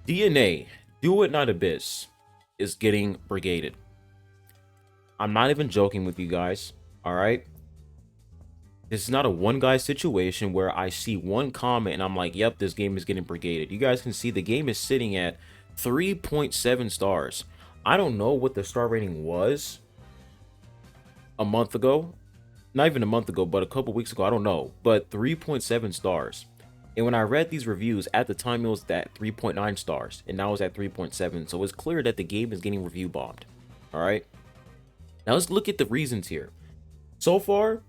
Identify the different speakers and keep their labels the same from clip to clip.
Speaker 1: DNA, Duet Not Abyss, is getting brigaded. I'm not even joking with you guys, alright? This is not a one guy situation where I see one comment and I'm like, yep, this game is getting brigaded. You guys can see the game is sitting at 3.7 stars. I don't know what the star rating was a month ago. Not even a month ago, but a couple weeks ago. I don't know. But 3.7 stars. And when I read these reviews, at the time it was at 3.9 stars. And now it's at 3.7. So it's clear that the game is getting review bombed. Alright? Now let's look at the reasons here. So far,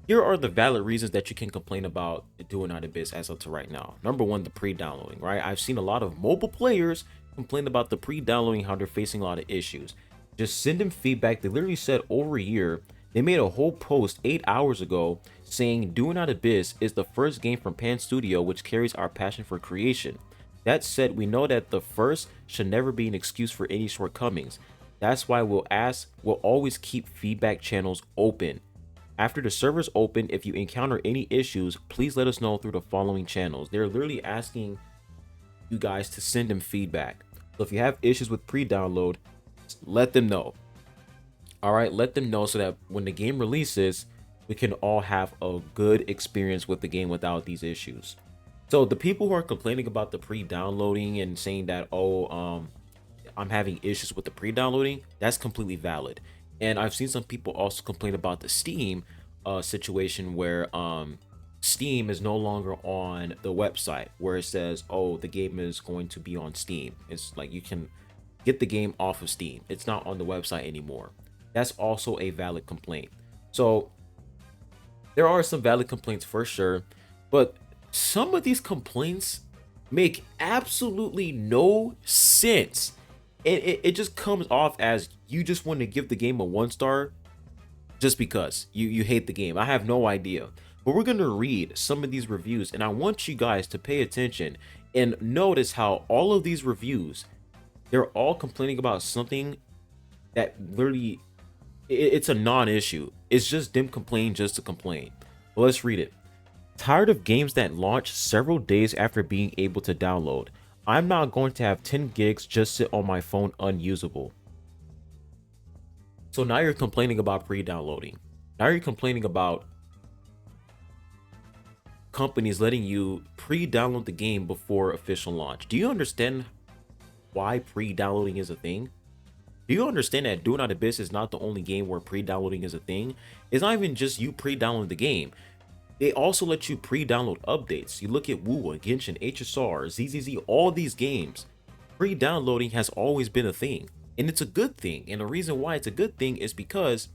Speaker 1: here are the valid reasons that you can complain about Duet Not Abyss as of to right now. Number one, the pre-downloading, right? I've seen a lot of mobile players complain about the pre-downloading, how they're facing a lot of issues. Just send them feedback. They literally said over a year. They made a whole post 8 hours ago saying Duet Not Abyss is the first game from Pan Studio which carries our passion for creation. That said, we know that the first should never be an excuse for any shortcomings. That's why we'll always keep feedback channels open. After the servers open, if you encounter any issues, please let us know through the following channels. They're literally asking you guys to send them feedback. So if you have issues with pre-download, let them know. All right, let them know so that when the game releases, we can all have a good experience with the game without these issues. So the people who are complaining about the pre-downloading and saying that, I'm having issues with the pre-downloading, that's completely valid. And I've seen some people also complain about the Steam situation where Steam is no longer on the website where it says, oh, the game is going to be on Steam. It's like you can get the game off of Steam. It's not on the website anymore. That's also a valid complaint. So there are some valid complaints for sure, but some of these complaints make absolutely no sense. It just comes off as you just want to give the game a 1 star just because you hate the game. I have no idea. But we're going to read some of these reviews, and I want you guys to pay attention and notice how all of these reviews, they're all complaining about something that literally, it's a non-issue. It's just them complaining just to complain. Well, let's read it. Tired of games that launch several days after being able to download. I'm not going to have 10 gigs just sit on my phone unusable. So now you're complaining about pre-downloading. Now you're complaining about companies letting you pre-download the game before official launch. Do you understand why pre-downloading is a thing? Do you understand that Duet Not Abyss is not the only game where pre-downloading is a thing? It's not even just you pre-downloading the game. They also let you pre-download updates. You look at Wuwa, Genshin, HSR, ZZZ, all these games. Pre-downloading has always been a thing. And it's a good thing. And the reason why it's a good thing is because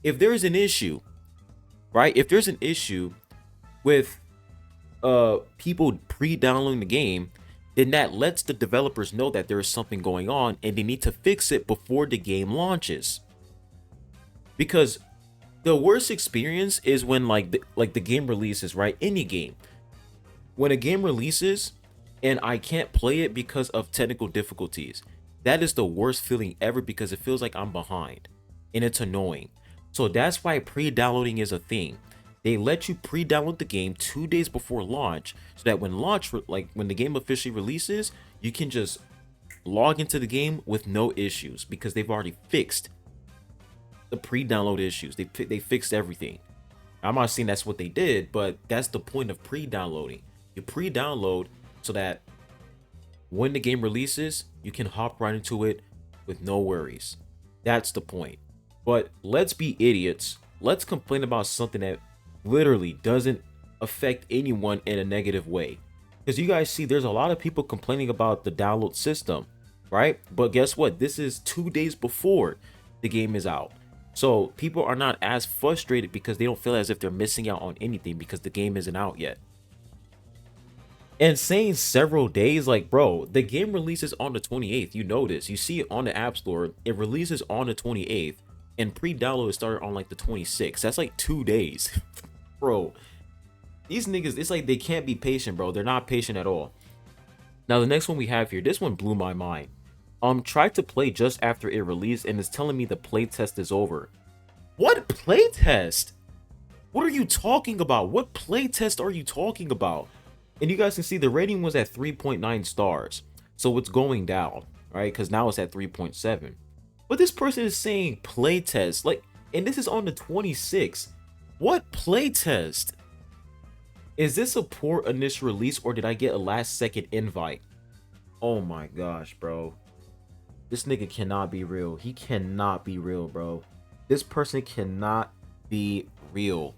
Speaker 1: if there's an issue, right? If there's an issue with people pre-downloading the game, then that lets the developers know that there is something going on and they need to fix it before the game launches. Because the worst experience is when like the game releases, right? Any game. When a game releases and I can't play it because of technical difficulties, that is the worst feeling ever because it feels like I'm behind and it's annoying. So that's why pre-downloading is a thing. They let you pre-download the game 2 days before launch so that when when the game officially releases, you can just log into the game with no issues because they've already fixed the pre-download issues. They fixed everything. I'm not saying that's what they did, but that's the point of pre-downloading. You pre-download so that when the game releases, you can hop right into it with no worries. That's the point. But let's be idiots. Let's complain about something that literally doesn't affect anyone in a negative way. Because you guys see, there's a lot of people complaining about the download system, right? But guess what? This is 2 days before the game is out. So people are not as frustrated because they don't feel as if they're missing out on anything because the game isn't out yet. And saying several days, like, bro, the game releases on the 28th. You know this. You see it on the App Store. It releases on the 28th. And pre-download is started on like the 26th. That's like 2 days. Bro, these niggas, it's like they can't be patient, bro. They're not patient at all. Now, the next one we have here, this one blew my mind. Tried to play just after it released and is telling me the playtest is over. What playtest? What are you talking about? What playtest are you talking about? And you guys can see the rating was at 3.9 stars. So it's going down, right? Because now it's at 3.7. But this person is saying playtest, like, and this is on the 26th. What playtest? Is this a poor initial release, or did I get a last second invite? Oh my gosh, bro. This nigga cannot be real. He cannot be real, bro. This person cannot be real.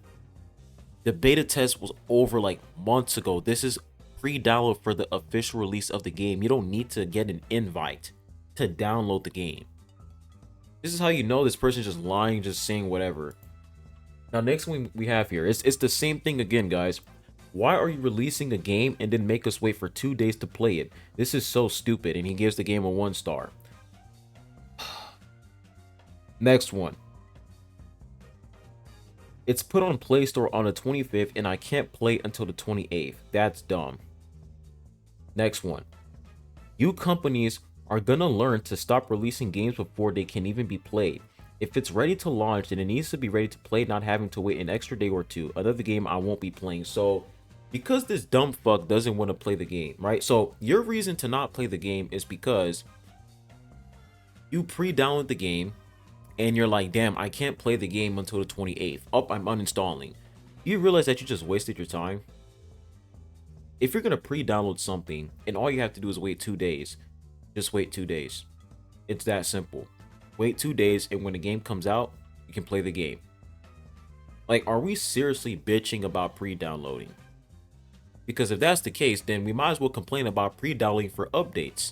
Speaker 1: The beta test was over like months ago. This is pre-download for the official release of the game. You don't need to get an invite to download the game. This is how you know this person's just lying, just saying whatever. Now, next one we have here, it's the same thing again, guys. Why are you releasing a game and then make us wait for 2 days to play it? This is so stupid. And he gives the game a 1 star. Next one. It's put on Play Store on the 25th and I can't play until the 28th. That's dumb. Next one. You companies are gonna learn to stop releasing games before they can even be played. If it's ready to launch, then it needs to be ready to play, not having to wait an extra day or two. Another game I won't be playing. So, because this dumb fuck doesn't want to play the game, right? So, your reason to not play the game is because you pre-download the game and you're like, damn, I can't play the game until the 28th. Oh, I'm uninstalling. You realize that you just wasted your time? If you're going to pre-download something and all you have to do is wait 2 days, just wait 2 days. It's that simple. Wait 2 days, and when the game comes out, you can play the game. Like, are we seriously bitching about pre-downloading? Because if that's the case, then we might as well complain about pre-downloading for updates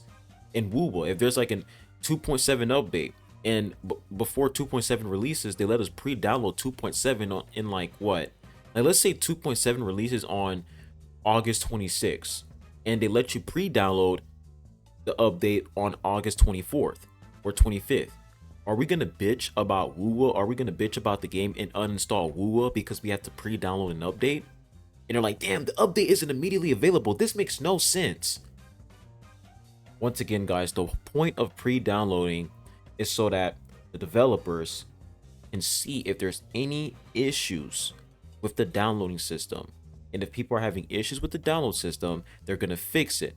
Speaker 1: in Woowa. If there's like a 2.7 update, and before 2.7 releases, they let us pre-download 2.7 in like what? Like, let's say 2.7 releases on August 26th, and they let you pre-download the update on August 24th or 25th. Are we gonna bitch about Woowa? Are we gonna bitch about the game and uninstall Woowa because we have to pre-download an update? And they're like, damn, the update isn't immediately available. This makes no sense. Once again, guys, the point of pre-downloading is so that the developers can see if there's any issues with the downloading system. And if people are having issues with the download system, they're gonna fix it.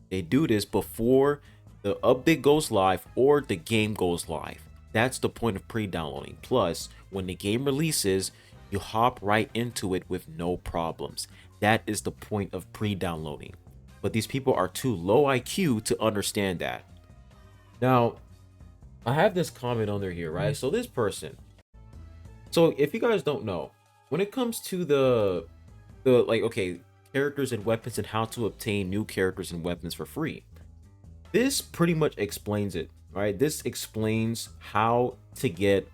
Speaker 1: They do this before the update goes live or the game goes live. That's the point of pre-downloading. Plus, when the game releases, you hop right into it with no problems. That is the point of pre-downloading. But these people are too low IQ to understand that. Now, I have this comment under here, right? So this person. So if you guys don't know, when it comes to the like, okay, characters and weapons and how to obtain new characters and weapons for free, this pretty much explains it, right? This explains how to get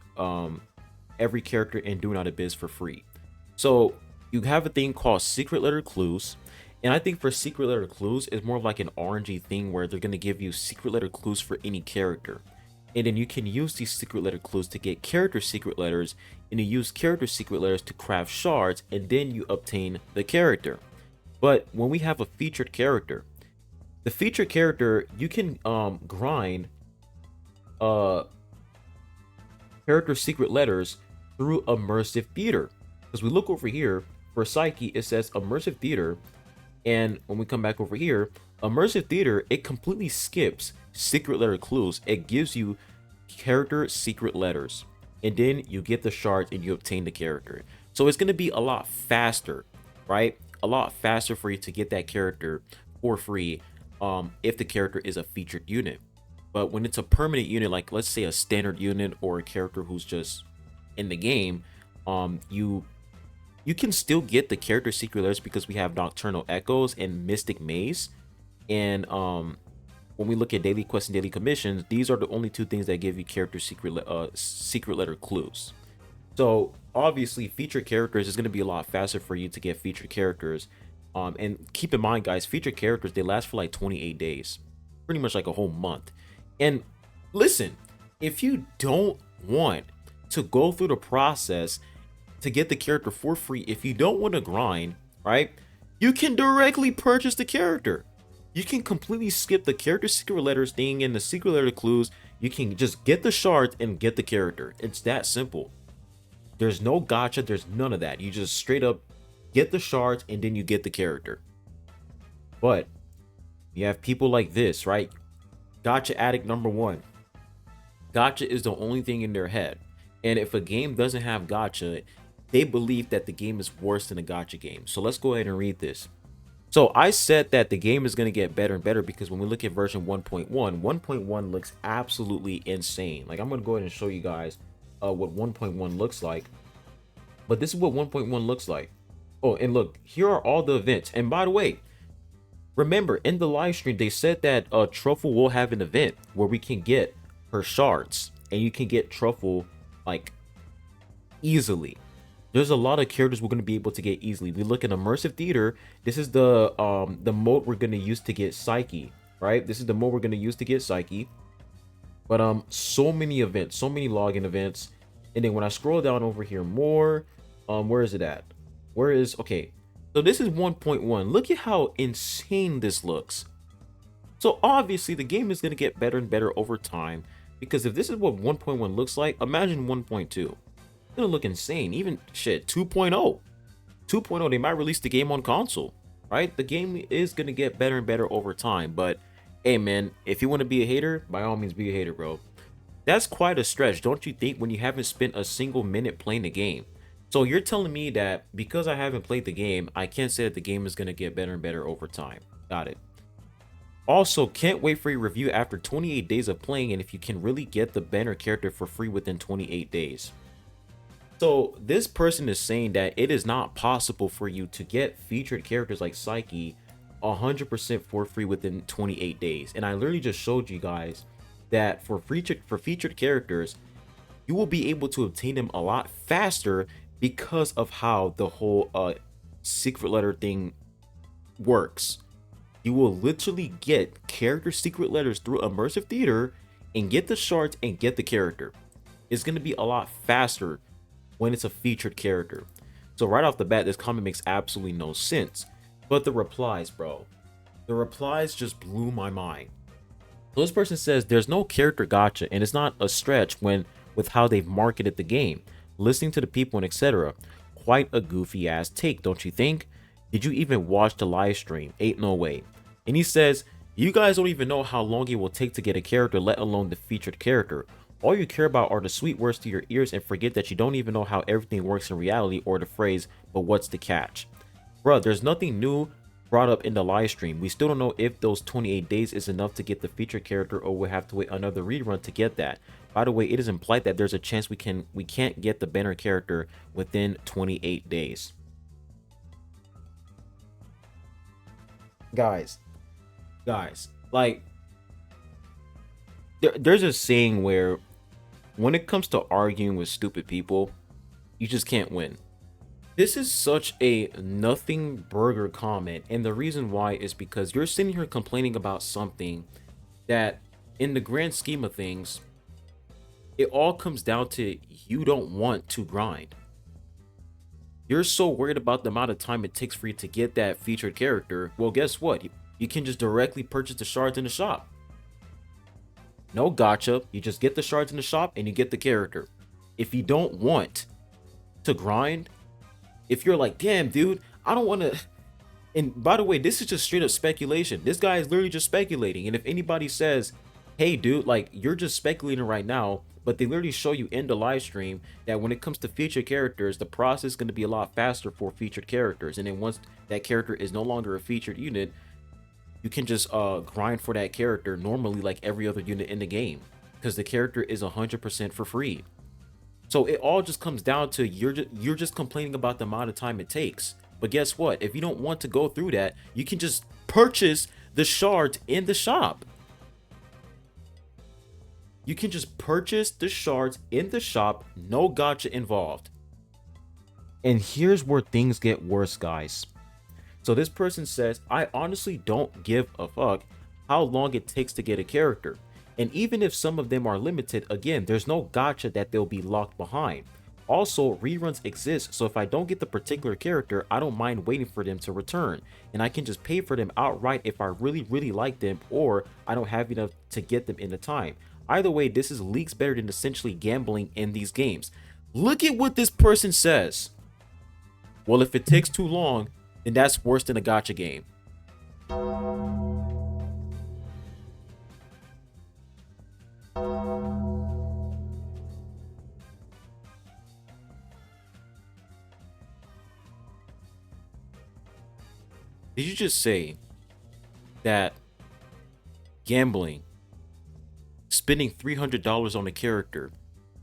Speaker 1: every character in Do Not Abyss for free. So you have a thing called secret letter clues, and I think for secret letter clues is more of like an RNG thing where they're going to give you secret letter clues for any character, and then you can use these secret letter clues to get character secret letters, and you use character secret letters to craft shards, and then you obtain the character. But when we have a featured character, the featured character, you can grind character secret letters through immersive theater. Because we look over here for Psyche, it says immersive theater, and when we come back over here, immersive theater, it completely skips secret letter clues. It gives you character secret letters, and then you get the shards and you obtain the character. So it's going to be a lot faster, right? A lot faster for you to get that character for free if the character is a featured unit. But when it's a permanent unit, like let's say a standard unit or a character who's just in the game, you can still get the character secret letters because we have Nocturnal Echoes and Mystic Maze. And when we look at daily quests and daily commissions, these are the only two things that give you character secret letter clues. So obviously featured characters is going to be a lot faster for you to get featured characters. And keep in mind, guys, featured characters, they last for like 28 days, pretty much like a whole month. And listen, if you don't want to go through the process to get the character for free, if you don't want to grind, right, you can directly purchase the character. You can completely skip the character secret letters thing and the secret letter clues. You can just get the shards and get the character. It's that simple. There's no gacha, there's none of that. You just straight up get the shards and then you get the character. But You have people like this, right? Gacha addict number one. Gacha is the only thing in their head. And if a game doesn't have gacha, they believe that the game is worse than a gacha game. So let's go ahead and read this. So I said that the game is going to get better and better because when we look at version 1.1, 1.1 looks absolutely insane. Like I'm going to go ahead and show you guys what 1.1 looks like. But this is what 1.1 looks like. Oh, and look, here are all the events. And by the way, remember in the live stream, they said that Truffle will have an event where we can get her shards and you can get Truffle like easily. There's a lot of characters we're going to be able to get easily. We look at immersive theater. This is the mode we're going to use to get Psyche, right? This is the mode we're going to use to get Psyche. But so many events, so many login events. And then when I scroll down over here more, where is it at? Where is, okay. So this is 1.1. Look at how insane this looks. So obviously the game is going to get better and better over time, because if this is what 1.1 looks like, imagine 1.2. It's gonna look insane. Even shit 2.0. 2.0, they might release the game on console, right? The game is gonna get better and better over time. But hey man, if you want to be a hater, by all means be a hater, bro. That's quite a stretch, don't you think, when you haven't spent a single minute playing the game? So you're telling me that because I haven't played the game, I can't say that the game is gonna get better and better over time. Got it. Also, can't wait for your review after 28 days of playing, and if you can really get the banner character for free within 28 days. So this person is saying that it is not possible for you to get featured characters like Psyche 100% for free within 28 days. And I literally just showed you guys that for featured characters, you will be able to obtain them a lot faster because of how the whole secret letter thing works. You will literally get character secret letters through immersive theater and get the shards and get the character. It's going to be a lot faster when it's a featured character. So right off the bat, this comment makes absolutely no sense. But the replies, bro, the replies just blew my mind. So this person says there's no character gacha, and it's not a stretch with how they've marketed the game, listening to the people and etc. Quite a goofy ass take, don't you think? Did you even watch the live stream? Ain't no way. And he says, you guys don't even know how long it will take to get a character, let alone the featured character. All you care about are the sweet words to your ears and forget that you don't even know how everything works in reality, or the phrase, but what's the catch? Bruh, there's nothing new brought up in the live stream. We still don't know if those 28 days is enough to get the featured character, or we'll have to wait another rerun to get that. By the way, it is implied that there's a chance we can't get the banner character within 28 days. Guys, like, there's a saying where when it comes to arguing with stupid people, you just can't win. This is such a nothing burger comment, and the reason why is because you're sitting here complaining about something that in the grand scheme of things, it all comes down to you don't want to grind. You're so worried about the amount of time it takes for you to get that featured character. Well, guess what? You can just directly purchase the shards in the shop. No gacha, you just get the shards in the shop and you get the character. If you don't want to grind, if you're like, damn dude, I don't want to, and by the way, this is just straight up speculation. This guy is literally just speculating. And if anybody says, hey dude, like, you're just speculating right now, but they literally show you in the live stream that when it comes to featured characters, the process is going to be a lot faster for featured characters. And then once that character is no longer a featured unit, you can just grind for that character normally like every other unit in the game, because the character is 100% for free. So it all just comes down to you're just complaining about the amount of time it takes. But guess what? If you don't want to go through that, you can just purchase the shards in the shop. You can just purchase the shards in the shop, no gacha involved. And here's where things get worse, guys. So this person says, I honestly don't give a fuck how long it takes to get a character. And even if some of them are limited, again, there's no gacha that they'll be locked behind. Also, reruns exist, so if I don't get the particular character, I don't mind waiting for them to return. And I can just pay for them outright if I really like them, or I don't have enough to get them in the time. Either way, this is leagues better than essentially gambling in these games. Look at what this person says. Well, if it takes too long, then that's worse than a gacha game. Did you just say that gambling, spending $300 on a character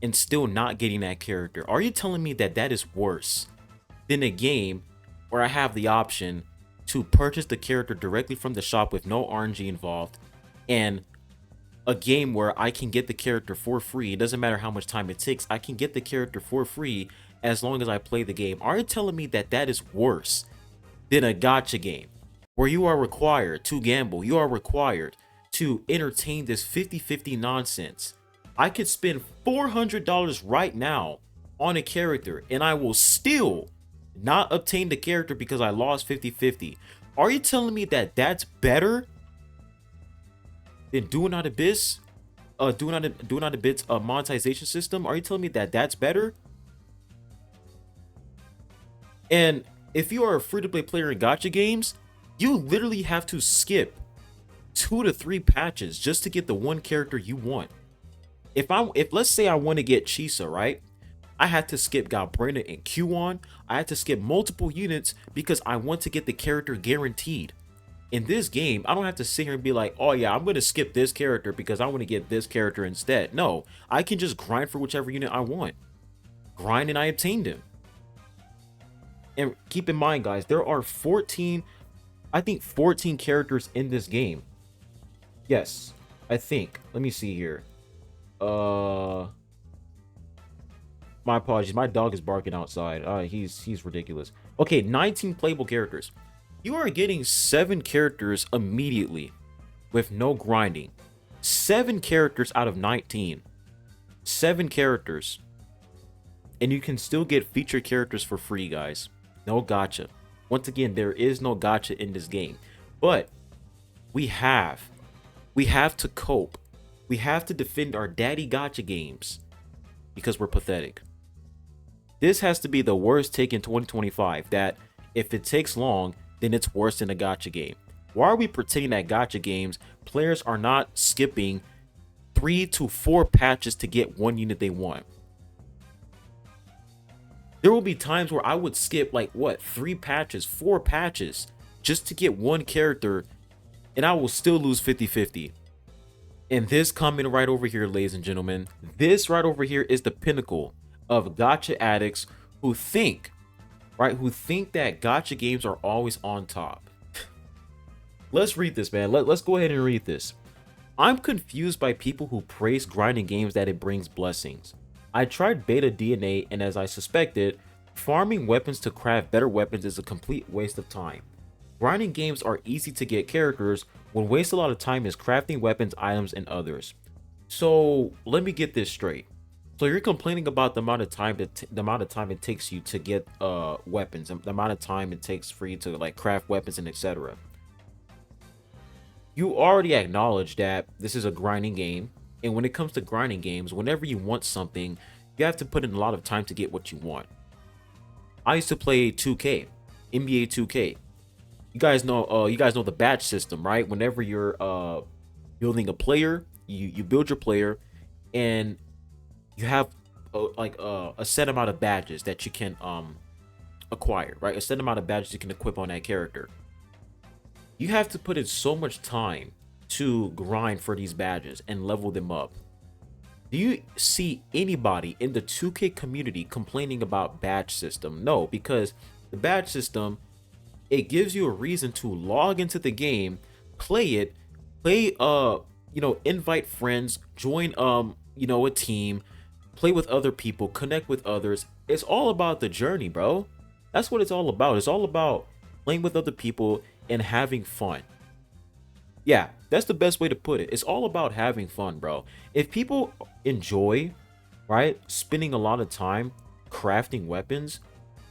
Speaker 1: and still not getting that character, are you telling me that that is worse than a game where I have the option to purchase the character directly from the shop with no RNG involved, and a game where I can get the character for free? It doesn't matter how much time it takes, I can get the character for free as long as I play the game. Are you telling me that that is worse than a gacha game where you are required to gamble, you are required to entertain this 50-50 nonsense? I could spend $400 right now on a character and I will still not obtain the character because I lost 50-50. Are you telling me that that's better than Do Not Abyss? Do Not Abyss monetization system? Are you telling me that that's better? And if you are a free-to-play player in gacha games, you literally have to skip 2 to 3 patches just to get the one character you want. If let's say I want to get Chisa, right? I had to skip Galbrina and Q1. I had to skip multiple units because I want to get the character guaranteed. In this game, I don't have to sit here and be like, oh yeah, I'm going to skip this character because I want to get this character instead. No, I can just grind for whichever unit I want. Grind and I obtained him. And keep in mind, guys, there are 14 characters in this game. Yes, I think. Let me see here. My apologies. My dog is barking outside. He's ridiculous. Okay, 19 playable characters. You are getting 7 characters immediately with no grinding. 7 characters out of 19. 7 characters. And you can still get featured characters for free, guys. No gacha. Once again, there is no gacha in this game. But we have to cope. We have to defend our daddy gacha games because we're pathetic. This has to be the worst take in 2025, that if it takes long, then it's worse than a gacha game. Why are we pretending that gacha games, players are not skipping 3 to 4 patches to get one unit they want? There will be times where I would skip like 3 patches, 4 patches just to get one character, and I will still lose 50-50. And this comment right over here, ladies and gentlemen, this right over here is the pinnacle of gacha addicts who think that gacha games are always on top. Let's read this, man. Let's go ahead and read this. I'm confused by people who praise grinding games that it brings blessings. I tried beta DNA, and as I suspected, farming weapons to craft better weapons is a complete waste of time. Grinding games are easy to get characters when waste a lot of time is crafting weapons, items, and others. So let me get this straight. So you're complaining about the amount of time it takes you to get weapons, and the amount of time it takes for you to like craft weapons and etc. You already acknowledge that this is a grinding game, and when it comes to grinding games, whenever you want something, you have to put in a lot of time to get what you want. I used to play 2K, NBA 2K. You guys know the badge system, right? Whenever you're building a player, you build your player, and you have a set amount of badges that you can acquire, right? A set amount of badges you can equip on that character. You have to put in so much time to grind for these badges and level them up. Do you see anybody in the 2K community complaining about badge system? No, because the badge system, it gives you a reason to log into the game, play, invite friends, join a team, play with other people, connect with others. It's all about the journey, bro. That's what it's all about. It's all about playing with other people and having fun. Yeah, that's the best way to put it. It's all about having fun, bro. If people enjoy, right, spending a lot of time crafting weapons,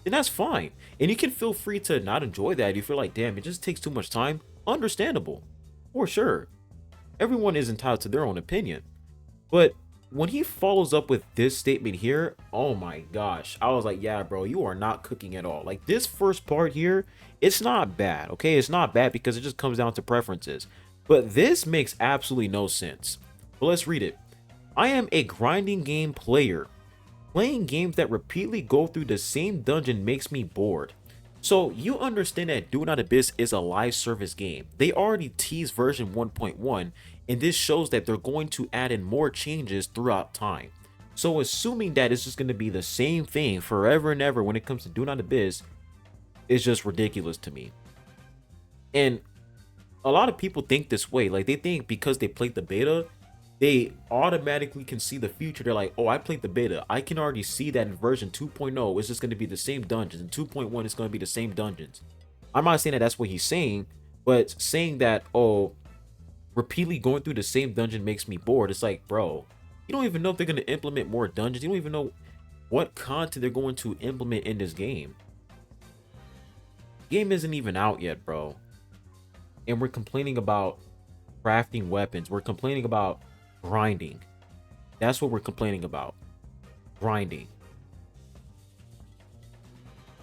Speaker 1: then that's fine. And you can feel free to not enjoy that. You feel like, damn, it just takes too much time. Understandable. For sure. Everyone is entitled to their own opinion. But when he follows up with this statement here, oh my gosh, I was like, yeah, bro, you are not cooking at all. Like, this first part here, it's not bad, okay? It's not bad because it just comes down to preferences. But this makes absolutely no sense. But let's read it. I am a grinding game player. Playing games that repeatedly go through the same dungeon makes me bored. So you understand that Do Not Abyss is a live service game. They already teased version 1.1, and this shows that they're going to add in more changes throughout time. So assuming that it's just going to be the same thing forever and ever when it comes to Do Not Abyss is just ridiculous to me. And a lot of people think this way. Like, they think because they played the beta, they automatically can see the future. They're like, oh, I played the beta, I can already see that in version 2.0 it's just going to be the same dungeons, and 2.1 is going to be the same dungeons. I'm not saying that that's what he's saying, but saying that, oh, repeatedly going through the same dungeon makes me bored. It's like, bro, you don't even know if they're going to implement more dungeons. You don't even know what content they're going to implement in this game. Game isn't even out yet, bro, and we're complaining about crafting weapons. We're complaining about grinding. That's what we're complaining about. Grinding.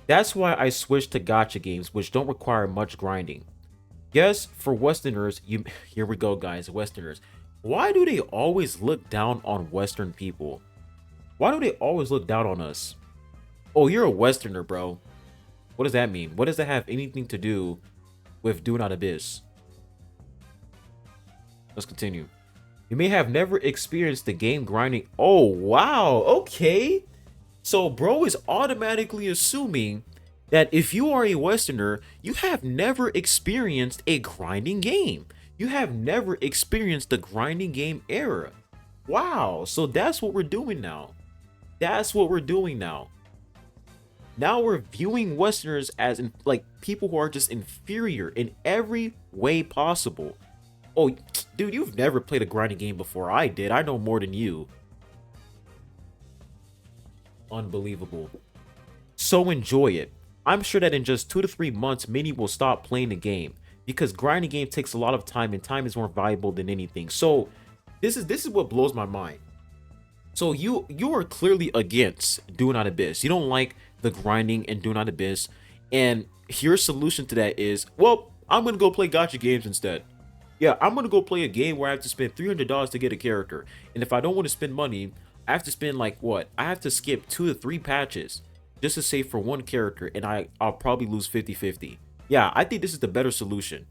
Speaker 1: That's why I switched to gacha games, which don't require much grinding. Yes, for Westerners, here we go, guys. Westerners, why do they always look down on Western people? Why do they always look down on us? Oh, you're a Westerner, bro. What does that mean? What does that have anything to do with Do Not Abyss? Let's continue. You may have never experienced the game grinding. Oh, wow. Okay. So bro is automatically assuming that if you are a Westerner, you have never experienced a grinding game. You have never experienced the grinding game era. Wow. So that's what we're doing now. That's what we're doing now. Now we're viewing Westerners as like people who are just inferior in every way possible. Oh, dude, you've never played a grinding game before. I did. I know more than you. Unbelievable. So enjoy it. I'm sure that in just 2 to 3 months, many will stop playing the game because grinding game takes a lot of time, and time is more valuable than anything. So this is what blows my mind. So you are clearly against Do Not Abyss. You don't like the grinding in Do Not Abyss, and your solution to that is, well, I'm gonna go play gacha games instead. Yeah, I'm gonna go play a game where I have to spend $300 to get a character, and if I don't want to spend money, I have to spend like what? I have to skip 2 to 3 patches just to save for one character, and I'll probably lose 50-50. Yeah, I think this is the better solution.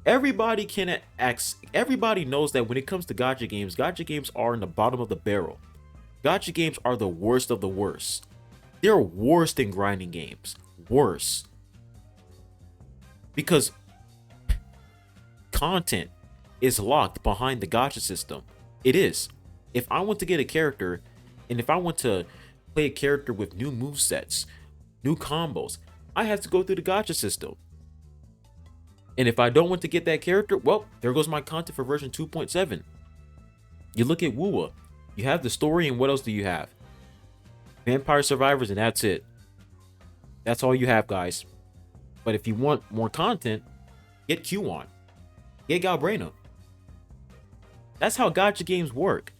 Speaker 1: Everybody knows that when it comes to gacha games are in the bottom of the barrel. Gacha games are the worst of the worst. They're worse than grinding games. Worse. Because content is locked behind the gacha system. It is. If I want to get a character, and if I want to play a character with new movesets, new combos, I have to go through the gacha system. And if I don't want to get that character, well, there goes my content for version 2.7. You look at Wuwa. You have the story, and what else do you have? Vampire Survivors, and that's it. That's all you have, guys. But if you want more content, get Q1. Get Galbraina. That's how gacha games work.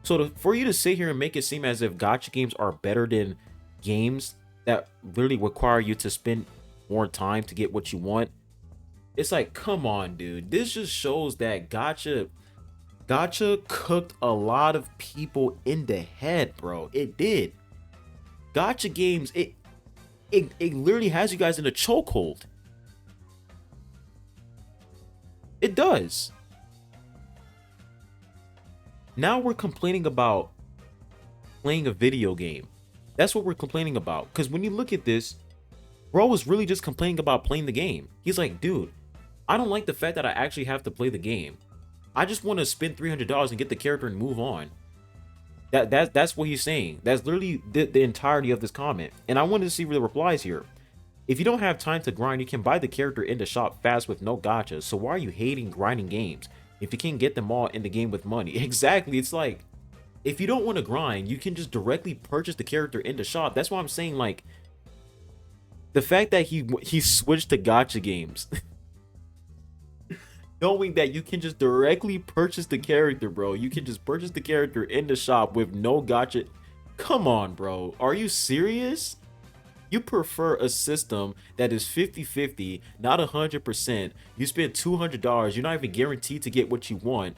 Speaker 1: So for you to sit here and make it seem as if gacha games are better than games that literally require you to spend more time to get what you want, it's like, come on, dude. This just shows that gacha cooked a lot of people in the head, bro. It did. Gacha games, it literally has you guys in a chokehold. It does. Now we're complaining about playing a video game. That's what we're complaining about. Because when you look at this, bro was really just complaining about playing the game. He's like, dude, I don't like the fact that I actually have to play the game. I just want to spend $300 and get the character and move on. That's what he's saying. That's literally the entirety of this comment. And I wanted to see the replies here. If you don't have time to grind, you can buy the character in the shop fast with no gachas. So why are you hating grinding games if you can't get them all in the game with money? Exactly. It's like, if you don't want to grind, you can just directly purchase the character in the shop. That's why I'm saying, like, the fact that he switched to gacha games. Knowing that you can just directly purchase the character, bro. You can just purchase the character in the shop with no gacha. Come on, bro. Are you serious? You prefer a system that is 50-50, not 100%. You spend $200. You're not even guaranteed to get what you want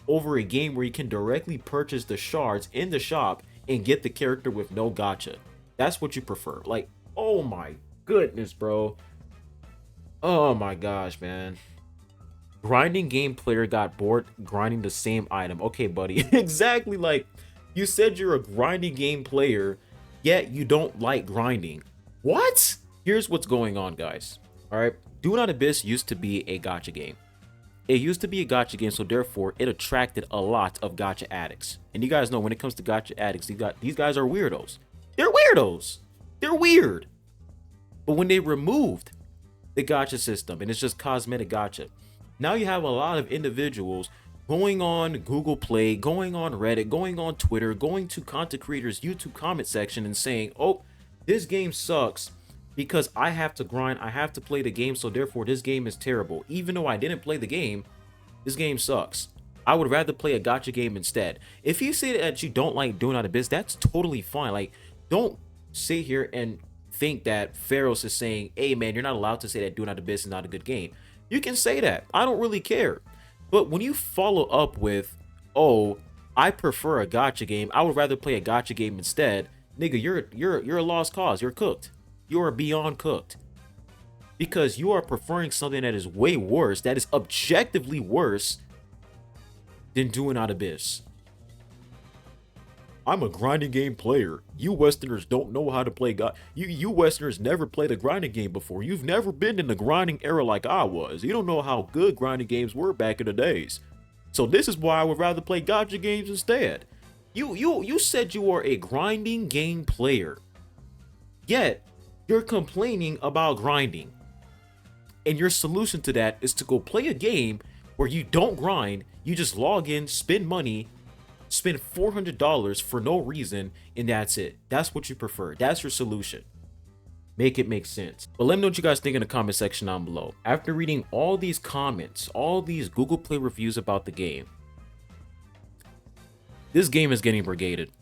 Speaker 1: over a game where you can directly purchase the shards in the shop and get the character with no gacha. That's what you prefer. Like, oh my goodness, bro. Oh my gosh, man. Grinding game player got bored grinding the same item. Okay, buddy. Exactly, like you said you're a grinding game player, yet you don't like grinding. What? Here's what's going on, guys. All right. Do Not Abyss used to be a gacha game. It used to be a gacha game, so therefore it attracted a lot of gacha addicts. And you guys know when it comes to gacha addicts, these guys are weirdos. They're weirdos. They're weird. But when they removed the gacha system and it's just cosmetic gacha, now you have a lot of individuals going on Google Play, going on Reddit, going on Twitter, going to content creators YouTube comment section and saying, oh, this game sucks because I have to grind, I have to play the game, so therefore this game is terrible. Even though I didn't play the game, this game sucks. I would rather play a gacha game instead. If you say that you don't like Duet Abyss, that's totally fine. Like, don't sit here and think that Faros is saying, hey man, you're not allowed to say that Duet Abyss is not a good game. You can say that. I don't really care. But when you follow up with, oh, I prefer a gacha game, I would rather play a gacha game instead, nigga, you're a lost cause. You're cooked. You are beyond cooked. Because you are preferring something that is way worse, that is objectively worse than Duet Abyss. I'm a grinding game player. You Westerners don't know how to play you Westerners never played a grinding game before. You've never been in the grinding era like I was. You don't know how good grinding games were back in the days. So this is why I would rather play gacha games instead. You said you are a grinding game player. Yet, you're complaining about grinding. And your solution to that is to go play a game where you don't grind, you just log in, spend money, spend $400 for no reason, and that's it. That's what you prefer. That's your solution. Make it make sense. But let me know what you guys think in the comment section down below. After reading all these comments, all these Google Play reviews about the game, this game is getting brigaded.